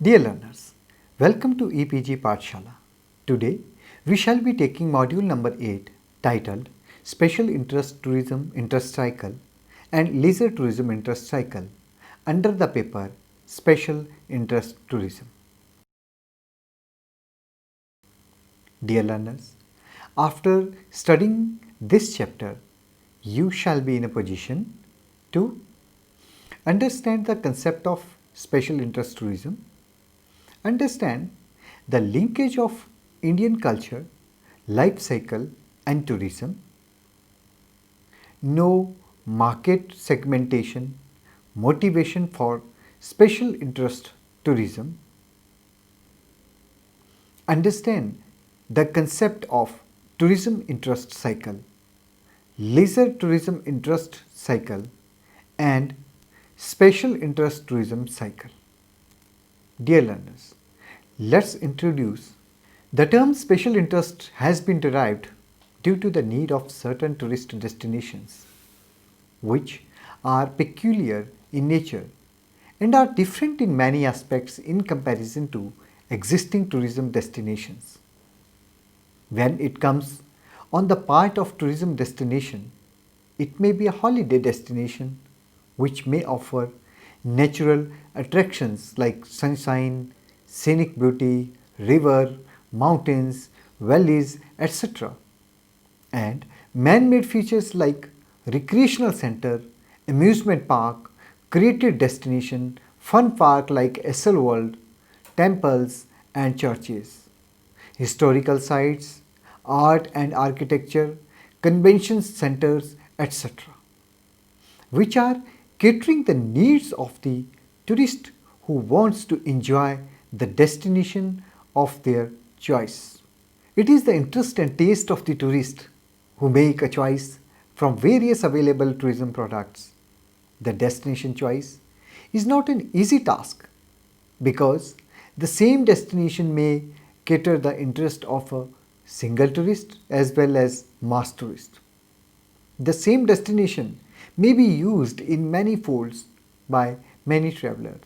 Dear learners, welcome to EPG Pathshala. Today, we shall be taking module number 8 titled Special Interest Tourism Interest Cycle and Leisure Tourism Interest Cycle under the paper Special Interest Tourism. Dear learners, after studying this chapter, you shall be in a position to understand the concept of special interest tourism, understand the linkage of Indian culture, life cycle and tourism, know market segmentation, motivation for special interest tourism, understand the concept of tourism interest cycle, leisure tourism interest cycle and special interest tourism cycle. Dear learners, let's introduce. The term special interest has been derived due to the need of certain tourist destinations, which are peculiar in nature and are different in many aspects in comparison to existing tourism destinations. When it comes on the part of tourism destination, it may be a holiday destination which may offer natural attractions like sunshine, scenic beauty, river, mountains, valleys, etc. and man-made features like recreational center, amusement park, creative destination, fun park like SL World, temples and churches, historical sites, art and architecture, convention centers, etc., which are catering the needs of the tourist who wants to enjoy the destination of their choice. It is the interest and taste of the tourist who make a choice from various available tourism products. The destination choice is not an easy task because the same destination may cater the interest of a single tourist as well as mass tourist. The same destination may be used in many folds by many travelers.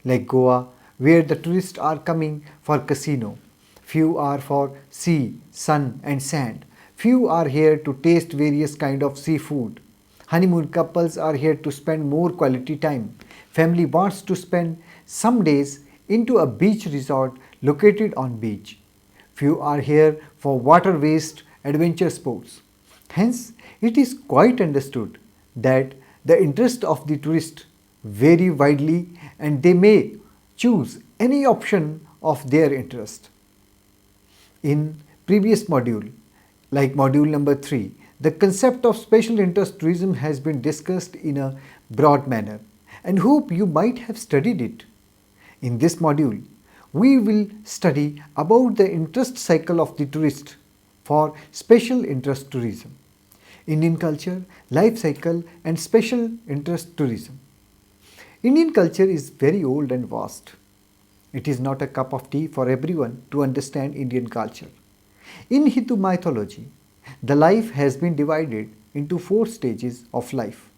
Like Goa, where the tourists are coming for casino, few are for sea, sun and sand, few are here to taste various kind of seafood. Honeymoon couples are here to spend more quality time. Family wants to spend some days into a beach resort located on beach. Few are here for water-based adventure sports. Hence, it is quite understood that the interest of the tourist vary widely and they may choose any option of their interest. In previous module, like module number 3, the concept of special interest tourism has been discussed in a broad manner and hope you might have studied it. In this module, we will study about the interest cycle of the tourist for special interest tourism, Indian culture, life cycle and special interest tourism. Indian culture is very old and vast. It is not a cup of tea for everyone to understand Indian culture. In Hindu mythology, the life has been divided into 4 stages of life,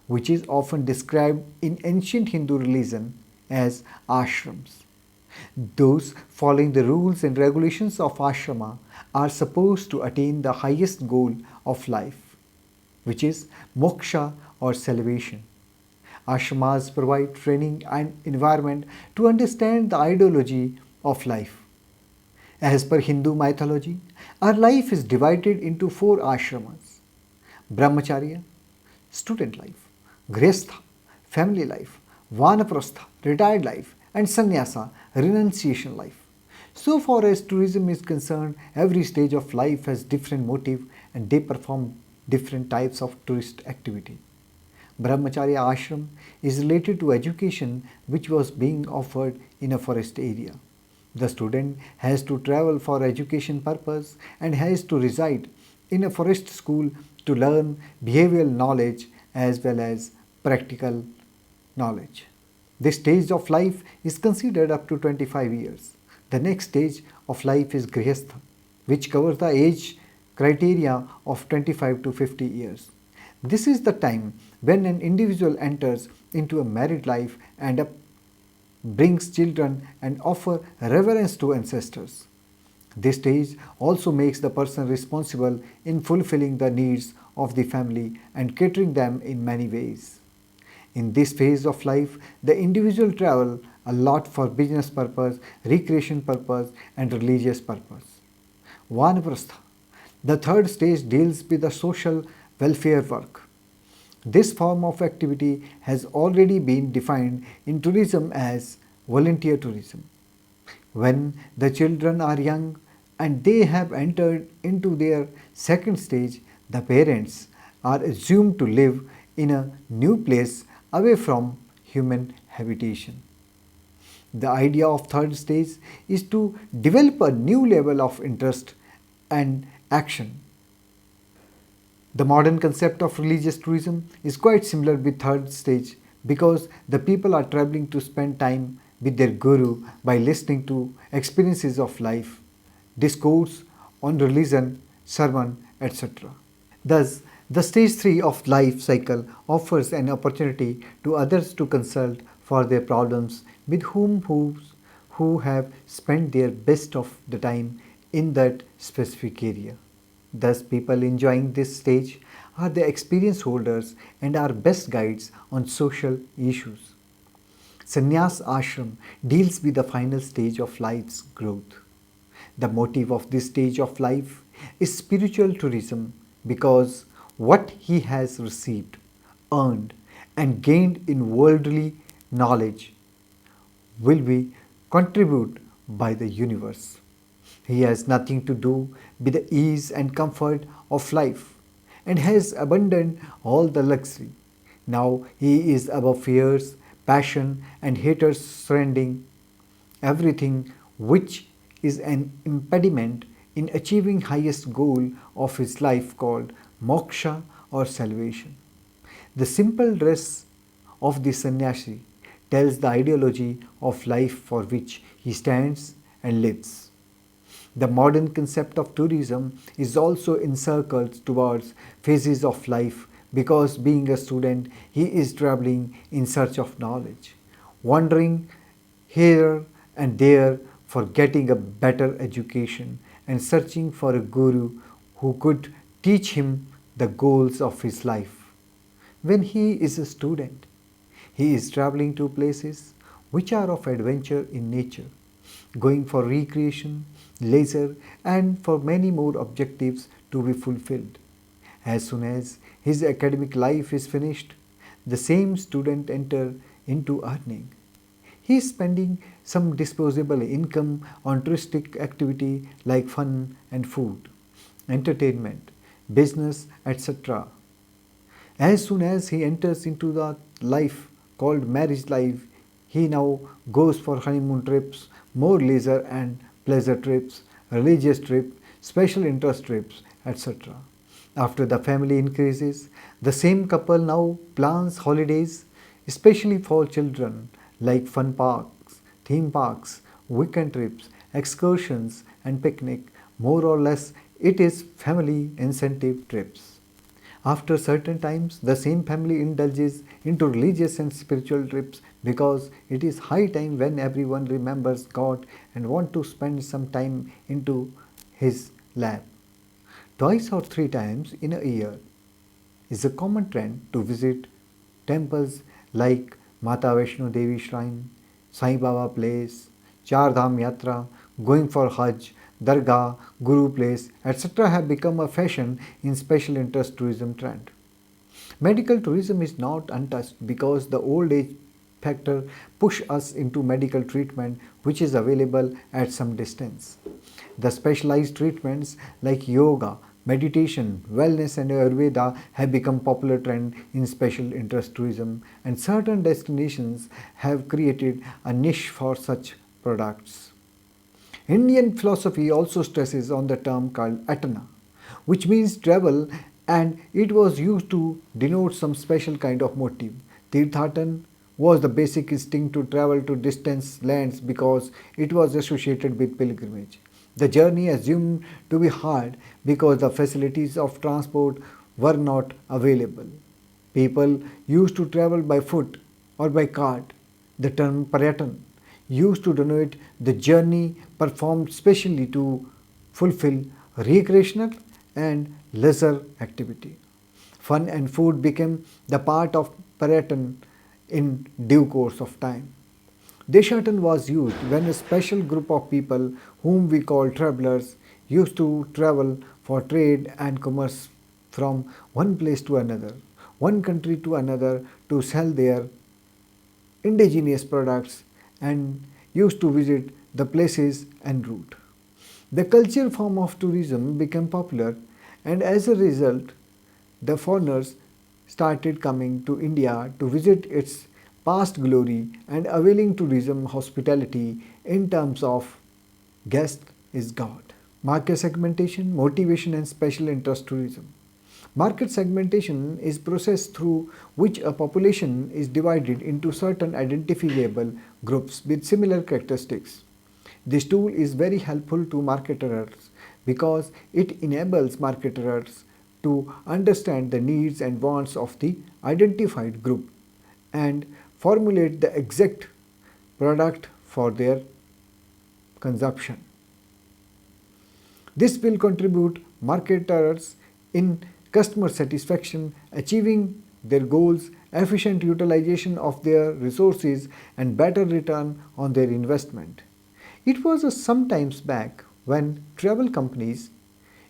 which is often described in ancient Hindu religion as ashrams. Those following the rules and regulations of ashrama are supposed to attain the highest goal of life, which is moksha or salvation. Ashramas provide training and environment to understand the ideology of life. As per Hindu mythology, our life is divided into 4 ashramas: brahmacharya, student life; grihastha, family life; vanaprastha, retired life; and sannyasa, renunciation life. So far as tourism is concerned, every stage of life has different motive and they perform different types of tourist activity. Brahmacharya ashram is related to education which was being offered in a forest area. The student has to travel for education purpose and has to reside in a forest school to learn behavioral knowledge as well as practical knowledge. This stage of life is considered up to 25 years. The next stage of life is grihastha, which covers the age criteria of 25 to 50 years. This is the time when an individual enters into a married life and a brings children and offer reverence to ancestors. This stage also makes the person responsible in fulfilling the needs of the family and catering them in many ways. In this phase of life, the individual travel a lot for business purpose, recreation purpose, and religious purpose. Vanaprastha. The third stage deals with the social welfare work. This form of activity has already been defined in tourism as volunteer tourism. When the children are young and they have entered into their second stage, the parents are assumed to live in a new place away from human habitation. The idea of third stage is to develop a new level of interest and action. The modern concept of religious tourism is quite similar with third stage because the people are traveling to spend time with their guru by listening to experiences of life, discourse on religion, sermon, etc. Thus, the stage 3 of life cycle offers an opportunity to others to consult for their problems with who have spent their best of the time in that specific area. Thus, people enjoying this stage are the experience holders and are best guides on social issues. Sannyas ashram deals with the final stage of life's growth. The motive of this stage of life is spiritual tourism because what he has received, earned, and gained in worldly knowledge will be contributed by the universe. He has nothing to do with the ease and comfort of life and has abandoned all the luxury. Now he is above fears, passion, and haters surrendering everything which is an impediment in achieving highest goal of his life called moksha or salvation. The simple dress of the sannyasi tells the ideology of life for which he stands and lives. The modern concept of tourism is also encircled towards phases of life because being a student he is traveling in search of knowledge, wandering here and there for getting a better education and searching for a guru who could teach him the goals of his life. When he is a student, he is traveling to places which are of adventure in nature, going for recreation, leisure, and for many more objectives to be fulfilled. As soon as his academic life is finished, the same student enter into earning. He is spending some disposable income on touristic activity like fun and food, entertainment, business, etc. As soon as he enters into the life called marriage life, he now goes for honeymoon trips, more leisure and pleasure trips, religious trips, special interest trips, etc. After the family increases, the same couple now plans holidays, especially for children, like fun parks, theme parks, weekend trips, excursions, and picnic. More or less, it is family incentive trips. After certain times, the same family indulges into religious and spiritual trips because it is high time when everyone remembers God and want to spend some time into His lap. Twice or three times in a year is a common trend to visit temples like Mata Vaishno Devi Shrine, Sai Baba Place, Char Dham Yatra, going for Hajj, Dargah, Guru Place, etc. have become a fashion in special interest tourism trend. Medical tourism is not untouched because the old age factor push us into medical treatment which is available at some distance. The specialized treatments like yoga, meditation, wellness and Ayurveda have become popular trend in special interest tourism and certain destinations have created a niche for such products. Indian philosophy also stresses on the term called atana, which means travel and it was used to denote some special kind of motive. Tirthatan was the basic instinct to travel to distant lands because it was associated with pilgrimage. The journey assumed to be hard because the facilities of transport were not available. People used to travel by foot or by cart. The term Paryatan used to denote the journey performed specially to fulfill recreational and leisure activity. Fun and food became the part of Paratan in due course of time. Deshatan was used when a special group of people, whom we call travelers, used to travel for trade and commerce from one place to another, one country to another to sell their indigenous products and used to visit the places en route. The cultural form of tourism became popular, and as a result, the foreigners started coming to India to visit its past glory and availing tourism hospitality in terms of guest is God. Market segmentation, motivation, and special interest tourism. Market segmentation is process through which a population is divided into certain identifiable groups with similar characteristics. This tool is very helpful to marketers because it enables marketers to understand the needs and wants of the identified group and formulate the exact product for their consumption. This will contribute marketers in customer satisfaction, achieving their goals, efficient utilization of their resources, and better return on their investment. It was a some times back when travel companies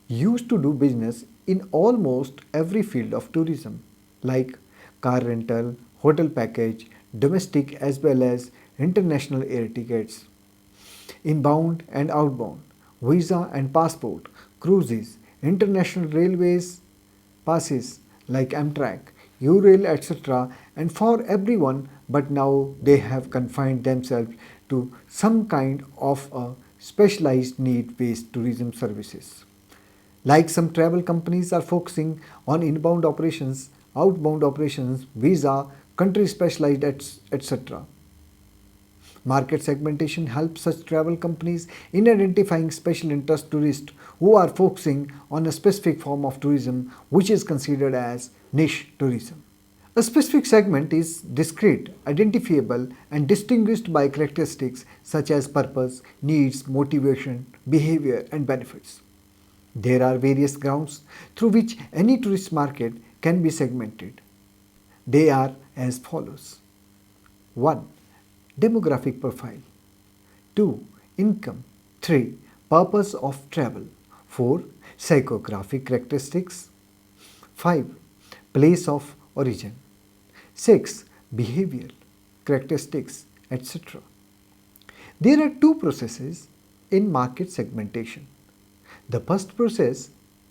used to do business in almost every field of tourism, like car rental, hotel package, domestic as well as international air tickets, inbound and outbound, visa and passport, cruises, international railways passes like Amtrak, Urail, etc., and for everyone, but now they have confined themselves to some kind of a specialized need-based tourism services. Like some travel companies are focusing on inbound operations, outbound operations, visa, country specialized, etc. Market segmentation helps such travel companies in identifying special interest tourists who are focusing on a specific form of tourism which is considered as niche tourism. A specific segment is discrete, identifiable, and distinguished by characteristics such as purpose, needs, motivation, behavior, and benefits. There are various grounds through which any tourist market can be segmented. They are as follows: 1. Demographic profile. 2. Income. 3. Purpose of travel. 4. Psychographic characteristics. 5. Place of origin. 6. Behavioral characteristics, etc. There are two processes in market segmentation. The first process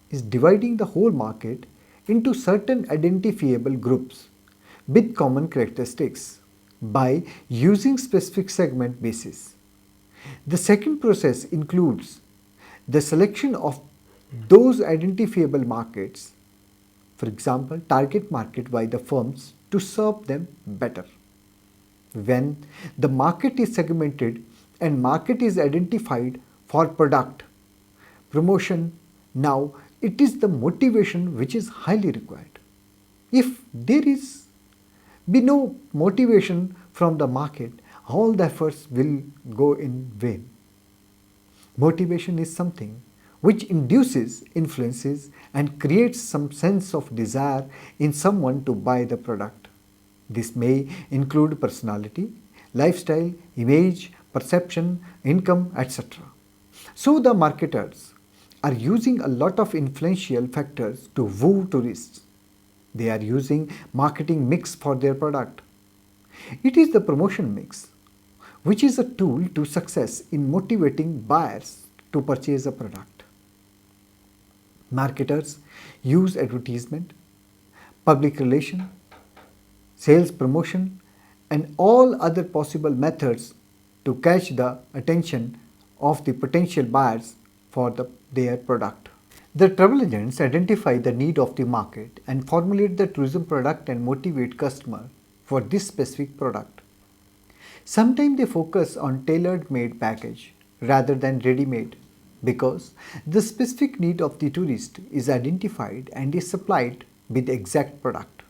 is dividing the whole market into certain identifiable groups with common characteristics by using specific segment basis. The second process includes the selection of those identifiable markets, for example, target market by the firms to serve them better. When the market is segmented and market is identified for product, promotion, now it is the motivation which is highly required. If there is be no motivation from the market, all the efforts will go in vain. Motivation is something which induces, influences, and creates some sense of desire in someone to buy the product. This may include personality, lifestyle, image, perception, income, etc. So the marketers are using a lot of influential factors to woo tourists. They are using marketing mix for their product. It is the promotion mix, which is a tool to success in motivating buyers to purchase a product. Marketers use advertisement, public relation, sales promotion, and all other possible methods to catch the attention of the potential buyers for their product. The travel agents identify the need of the market and formulate the tourism product and motivate customer for this specific product. Sometimes they focus on tailored made package rather than ready made because the specific need of the tourist is identified and is supplied with the exact product.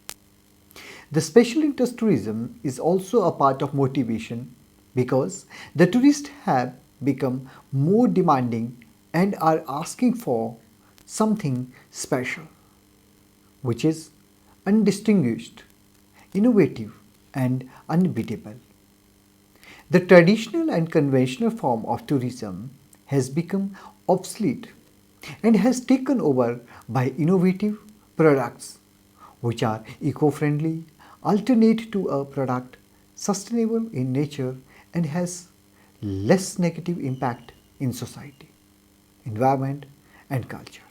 The special interest tourism is also a part of motivation because the tourists have become more demanding and are asking for something special, which is undistinguished, innovative, and unbeatable. The traditional and conventional form of tourism has become obsolete and has taken over by innovative products which are eco-friendly, alternate to a product, sustainable in nature and has less negative impact in society, environment and culture.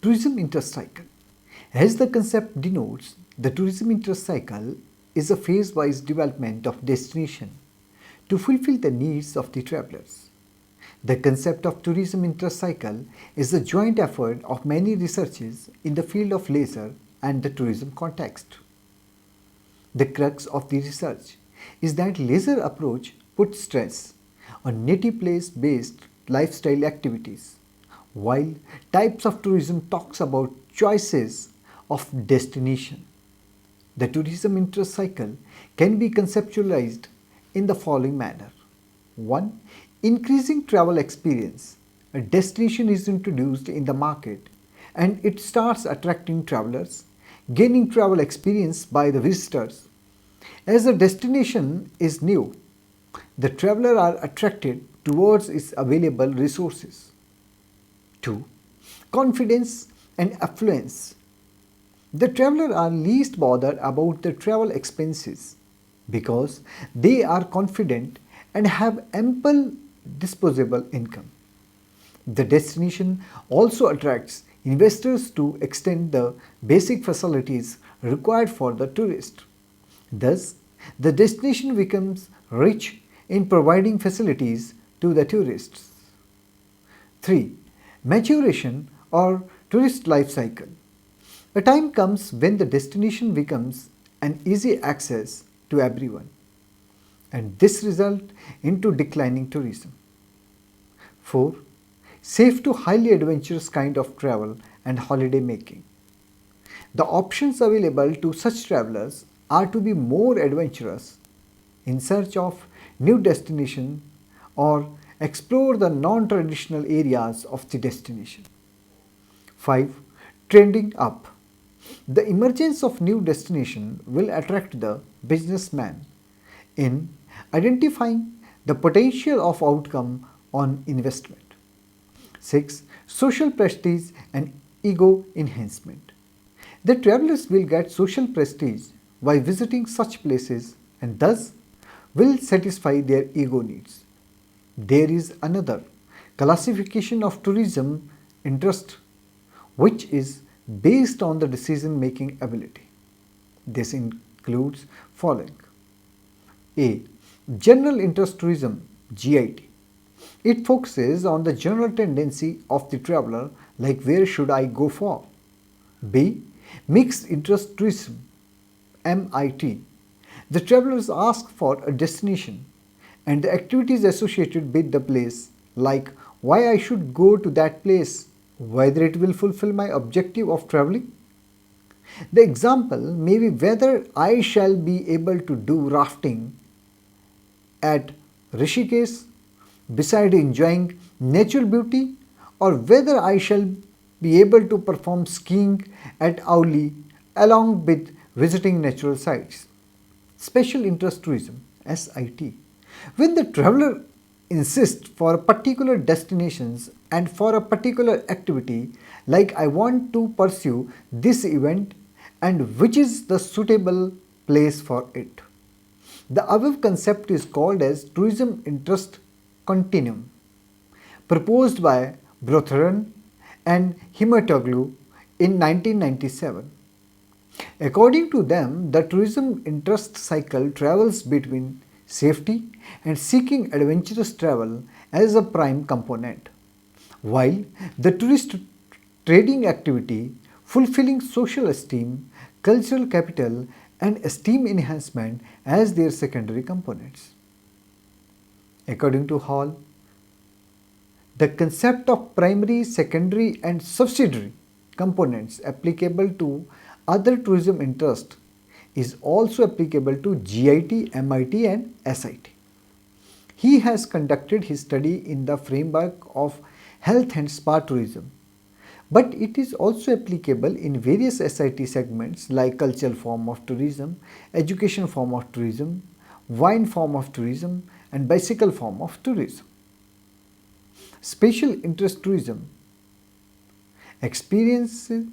Tourism interest cycle. As the concept denotes, the tourism interest cycle is a phase-wise development of destination to fulfill the needs of the travelers. The concept of tourism interest cycle is a joint effort of many researchers in the field of leisure and the tourism context. The crux of the research is that leisure approach puts stress on native place-based lifestyle activities, while types of tourism talks about choices of destination. The tourism interest cycle can be conceptualized in the following manner. 1. Increasing travel experience. A destination is introduced in the market and it starts attracting travelers, gaining travel experience by the visitors. As a destination is new, the traveler are attracted towards its available resources. 2. Confidence and affluence. The traveler are least bothered about the travel expenses because they are confident and have ample disposable income. The destination also attracts investors to extend the basic facilities required for the tourist. Thus, the destination becomes rich in providing facilities to the tourists. 3. Maturation or tourist life cycle. A time comes when the destination becomes an easy access to everyone, and this results into declining tourism. 4. Safe to highly adventurous kind of travel and holiday making. The options available to such travelers are to be more adventurous, in search of new destinations or explore the non-traditional areas of the destination. 5. Trending up. The emergence of new destination will attract the businessman in identifying the potential of outcome on investment. 6. Social prestige and ego enhancement. The travelers will get social prestige by visiting such places and thus will satisfy their ego needs. There is another classification of tourism interest which is based on the decision-making ability. This includes following. A. General interest tourism (GIT). It focuses on the general tendency of the traveler like where should I go for. B. Mixed interest tourism (MIT). The travelers ask for a destination and the activities associated with the place like why I should go to that place, whether it will fulfill my objective of traveling. The example may be whether I shall be able to do rafting at Rishikesh beside enjoying natural beauty, or whether I shall be able to perform skiing at Auli along with visiting natural sites. Special interest tourism (SIT). When the traveler insists for particular destinations and for a particular activity, like I want to pursue this event and which is the suitable place for it. The above concept is called as tourism interest continuum, proposed by Brotheran and Himatoglu in 1997. According to them, the tourism interest cycle travels between safety and seeking adventurous travel as a prime component, while the tourist trading activity fulfilling social esteem, cultural capital and esteem enhancement as their secondary components. According to Hall, the concept of primary, secondary and subsidiary components applicable to other tourism interest is also applicable to GIT, MIT and SIT. He has conducted his study in the framework of health and spa tourism, but it is also applicable in various SIT segments like cultural form of tourism, education form of tourism, wine form of tourism, and bicycle form of tourism. Special interest tourism experiences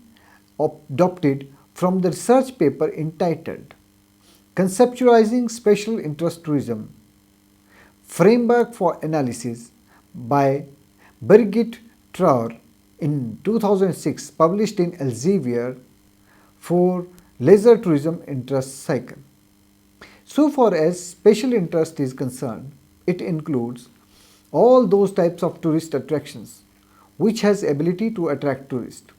adopted from the research paper entitled Conceptualizing Special Interest Tourism Framework for Analysis by Birgit Traur in 2006, published in Elsevier for Leisure Tourism Interest Cycle. So far as special interest is concerned, it includes all those types of tourist attractions which has ability to attract tourists.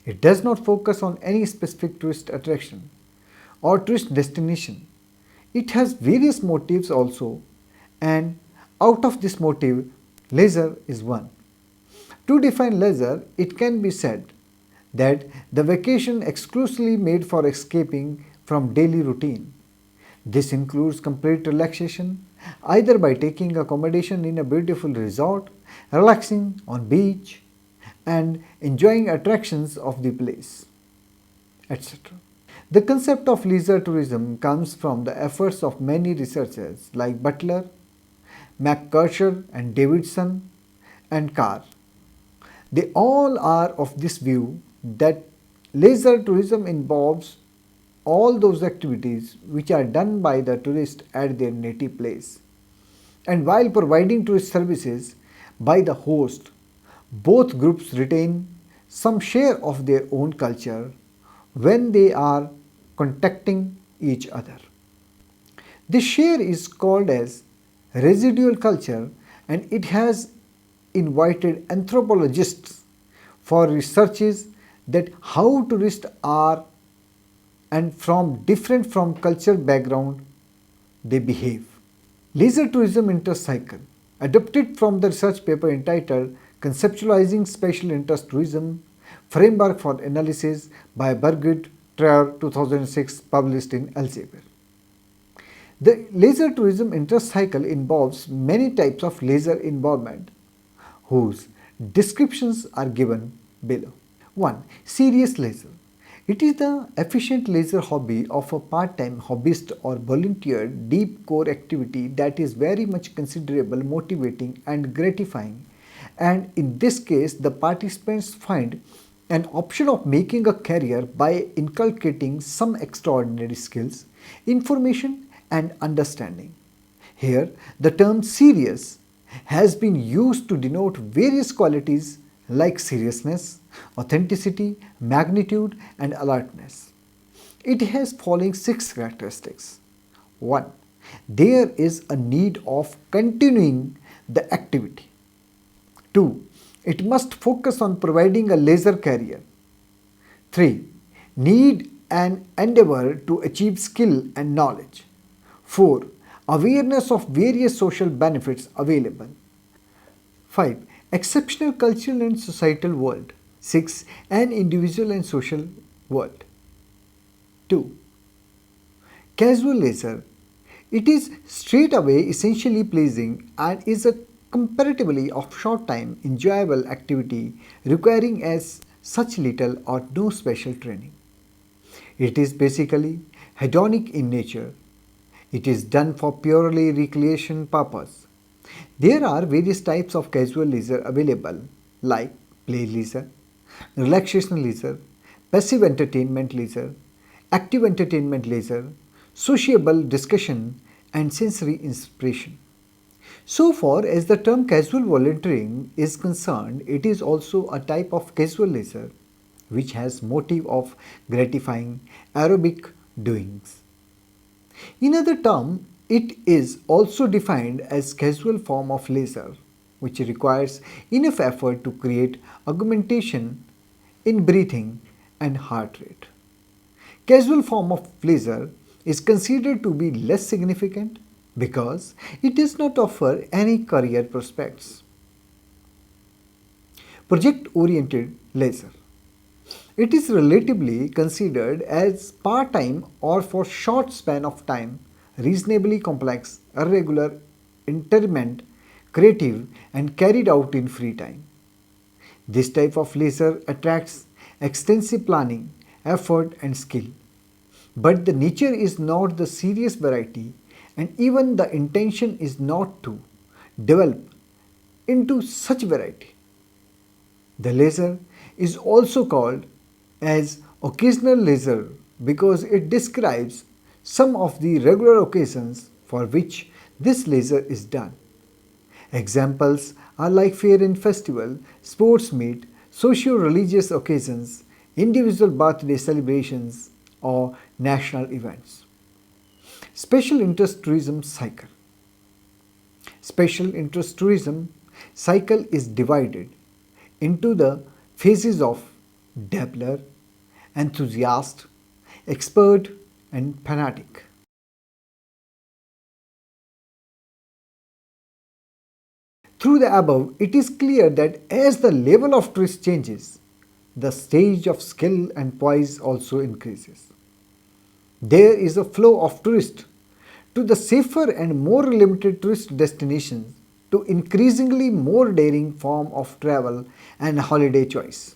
It does not focus on any specific tourist attraction or tourist destination. It has various motives also, and out of this motive, leisure is one. To define leisure, it can be said that the vacation exclusively made for escaping from daily routine. This includes complete relaxation, either by taking accommodation in a beautiful resort, relaxing on beach, and enjoying attractions of the place, etc. The concept of leisure tourism comes from the efforts of many researchers like Butler, McCurcher and Davidson and Carr. They all are of this view that leisure tourism involves all those activities which are done by the tourist at their native place. And while providing tourist services by the host, both groups retain some share of their own culture when they are contacting each other. This share is called as residual culture, and it has invited anthropologists for researches that how tourists are and from different from cultural background they behave. Leisure tourism interest cycle, adopted from the research paper entitled Conceptualizing Special Interest Tourism Framework for Analysis by Birgit Traur 2006, published in Elsevier. The leisure tourism interest cycle involves many types of leisure involvement whose descriptions are given below. 1. Serious leisure. It is the efficient leisure hobby of a part-time hobbyist or volunteered deep core activity that is very much considerable, motivating and gratifying, and in this case the participants find an option of making a career by inculcating some extraordinary skills, information and understanding. Here the term serious has been used to denote various qualities like seriousness, authenticity, magnitude and alertness. It has following 6 characteristics. 1. There is a need of continuing the activity. 2. It must focus on providing a leisure career. 3. Need and endeavor to achieve skill and knowledge. 4. Awareness of various social benefits available. 5. Exceptional cultural and societal world. 6. An individual and social world. 2. Casual leisure. It is straight away essentially pleasing and is a comparatively of short time enjoyable activity requiring as such little or no special training. It is basically hedonic in nature. It is done for purely recreation purpose. There are various types of casual leisure available like play leisure, relaxation leisure, passive entertainment leisure, active entertainment leisure, sociable discussion and sensory inspiration. So far as the term casual volunteering is concerned, it is also a type of casual leisure which has motive of gratifying aerobic doings. In other term, it is also defined as casual form of leisure which requires enough effort to create augmentation in breathing and heart rate. Casual form of leisure is considered to be less significant because it does not offer any career prospects. Project-oriented leisure. It is relatively considered as part-time or for short span of time, reasonably complex, irregular entertainment, creative, and carried out in free time. This type of leisure attracts extensive planning, effort, and skill. But the nature is not the serious variety, and even the intention is not to develop into such variety. The leisure is also called as occasional leisure because it describes some of the regular occasions for which this leisure is done. Examples are like fair and festival, sports meet, socio-religious occasions, individual birthday celebrations, or national events. Special interest tourism cycle. Special interest tourism cycle is divided into the phases of dabbler, enthusiast, expert, and fanatic. Through the above, it is clear that as the level of tourist changes, the stage of skill and poise also increases. There is a flow of tourists to the safer and more limited tourist destinations to increasingly more daring form of travel and holiday choice.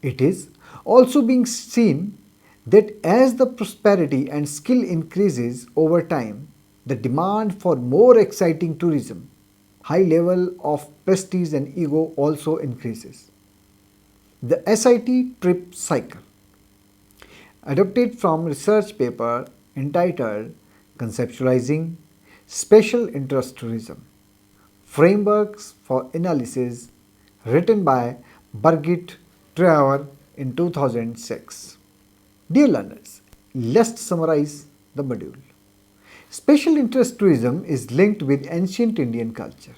It is also being seen that as the prosperity and skill increases over time, the demand for more exciting tourism, high level of prestige and ego also increases. The SIT trip cycle, adapted from research paper entitled Conceptualizing Special Interest Tourism, Frameworks for Analysis, written by Birgit Trauer in 2006. Dear learners, let's summarize the module. Special interest tourism is linked with ancient Indian culture.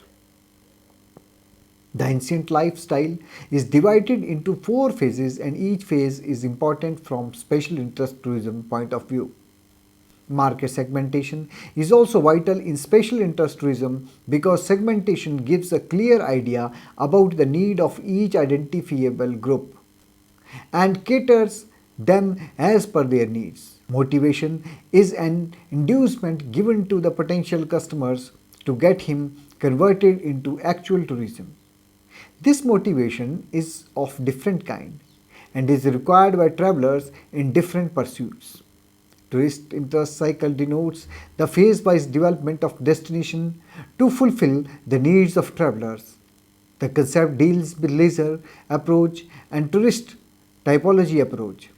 The ancient lifestyle is divided into four phases and each phase is important from special interest tourism point of view. Market segmentation is also vital in special interest tourism because segmentation gives a clear idea about the need of each identifiable group and caters them as per their needs. Motivation is an inducement given to the potential customers to get him converted into actual tourism. This motivation is of different kind and is required by travelers in different pursuits. Tourist interest cycle denotes the phase-wise development of destination to fulfill the needs of travelers. The concept deals with leisure approach and tourist typology approach.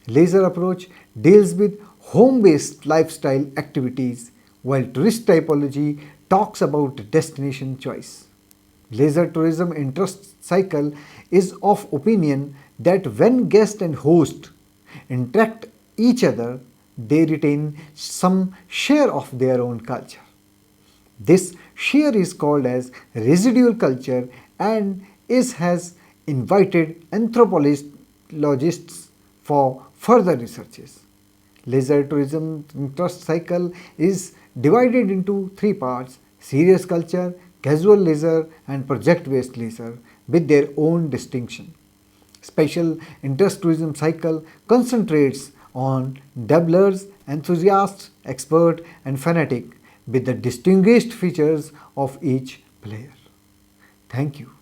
Leisure approach deals with home-based lifestyle activities, while tourist typology talks about destination choice. Leisure tourism interest cycle is of opinion that when guest and host interact each other, they retain some share of their own culture. This share is called as residual culture and has invited anthropologists for further researches. Leisure tourism interest cycle is divided into three parts: serious culture, casual leisure, and project-based leisure with their own distinction. Special interest tourism cycle concentrates on dabblers, enthusiasts, expert, and fanatic with the distinguished features of each player. Thank you.